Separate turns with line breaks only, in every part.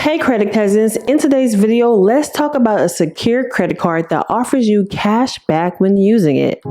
Hey credit cousins, in today's video, let's talk about a secure credit card that offers you cash back when using it.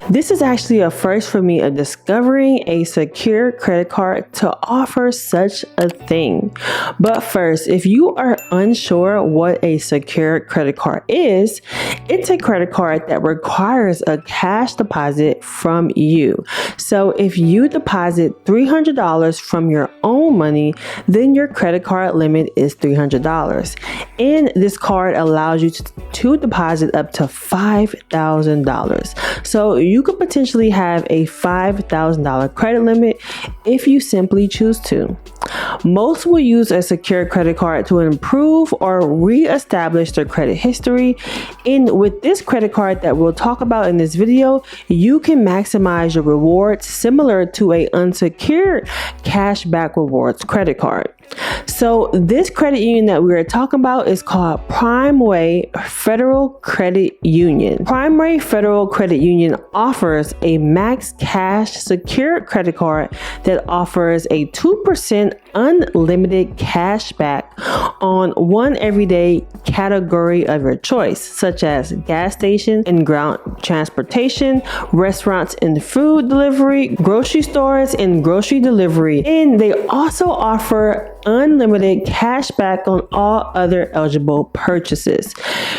This is actually a first for me of discovering a secure credit card to offer such a thing. But first, if you are unsure what a secure credit card is, it's a credit card that requires a cash deposit from you. So if you deposit $300 from your own money, then your credit card limit is $300. And this card allows you to deposit up to $5,000. So you could potentially have a $5,000 credit limit if you simply choose to. Most will use a secure credit card to improve or re-establish their credit history. And with this credit card that we'll talk about in this video, you can maximize your rewards similar to an unsecured cashback rewards credit card. So this credit union that we are talking about is called Primeway Federal Credit Union. Primeway Federal Credit Union offers a max cash secured credit card that offers a 2% unlimited cash back on one everyday category of your choice, such as gas station and ground transportation, restaurants and food delivery, grocery stores and grocery delivery. And they also offer unlimited cash back on all other eligible purchases.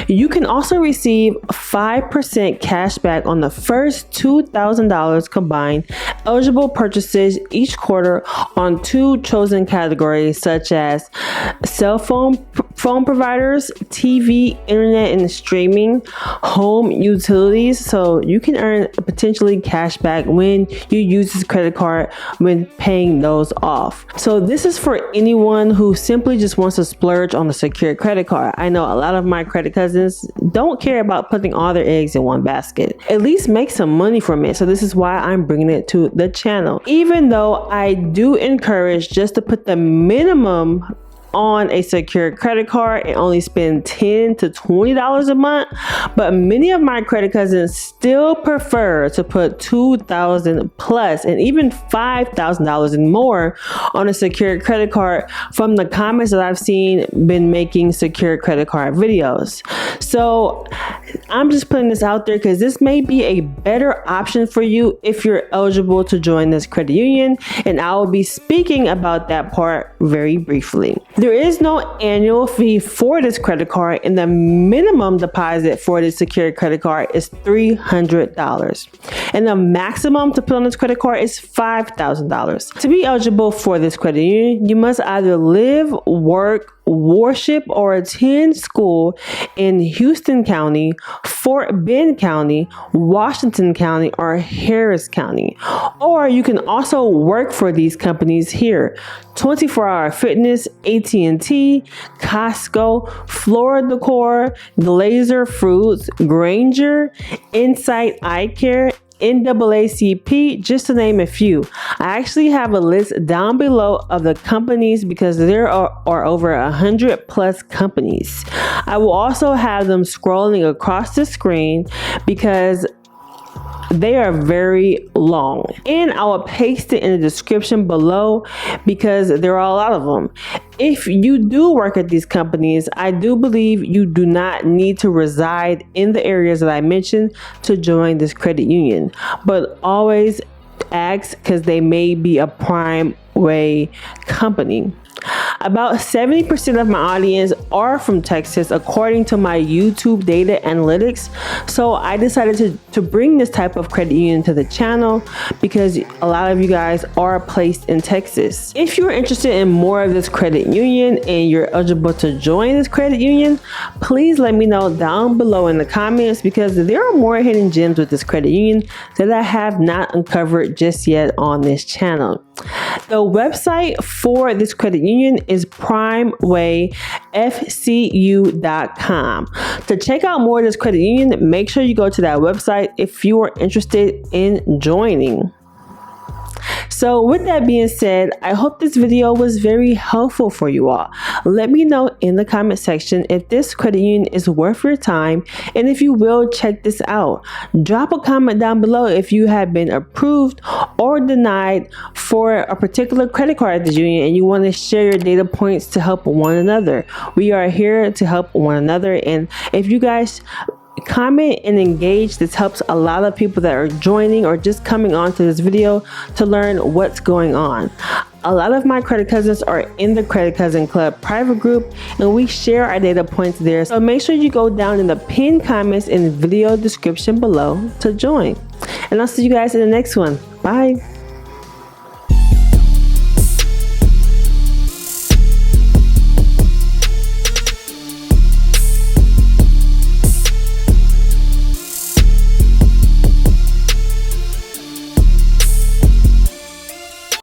You can also receive 5% cash back on the first $2,000 combined eligible purchases each quarter on two chosen categories, such as cell phone providers, TV, internet and streaming, home utilities. So you can earn potentially cash back when you use this credit card when paying those off. So this is for anyone who simply just wants to splurge on a secure credit card. I know a lot of my credit cousins don't care about putting all their eggs in one basket. At least make some money from it. So this is why I'm bringing it to the channel. Even though I do encourage just to put the minimum on a secure credit card and only spend $10 to $20 a month, but many of my credit cousins still prefer to put $2,000 plus and even $5,000 and more on a secure credit card from the comments that I've seen been making secure credit card videos. So I'm just putting this out there because this may be a better option for you if you're eligible to join this credit union, and I will be speaking about that part very briefly. There is no annual fee for this credit card, and the minimum deposit for this secured credit card is $300. And the maximum to put on this credit card is $5,000. To be eligible for this credit union, you must either live, work, worship, or attend school in Houston County, Fort Bend County, Washington County, or Harris County. Or you can also work for these companies here: 24 Hour Fitness, AT&T, Costco, Flora Decor, Glazer Fruits, Granger, Insight Eye Care, NAACP, just to name a few. I actually have a list down below of the companies because there are over 100 plus companies. I will also have them scrolling across the screen because they are very long, and I will paste it in the description below because there are a lot of them. If you do work at these companies, I do believe you do not need to reside in the areas that I mentioned to join this credit union, but always ask because they may be a Primeway company. About 70% of my audience are from Texas, according to my YouTube data analytics. So I decided to bring this type of credit union to the channel because a lot of you guys are placed in Texas. If you're interested in more of this credit union and you're eligible to join this credit union, please let me know down below in the comments because there are more hidden gems with this credit union that I have not uncovered just yet on this channel. The website for this credit union is primewayfcu.com. To check out more of this credit union, make sure you go to that website if you are interested in joining. So with that being said, I hope this video was very helpful for you all. Let me know in the comment section if this credit union is worth your time, and if you will check this out. Drop a comment down below if you have been approved or denied for a particular credit card at the union and you want to share your data points to help one another. We are here to help one another, and if you guys comment and engage, this helps a lot of people that are joining or just coming on to this video to learn what's going on. A lot of my credit cousins are in the Credit Cousin Club private group, and we share our data points there. So make sure you go down in the pinned comments in the video description below to join. And I'll see you guys in the next one. Bye.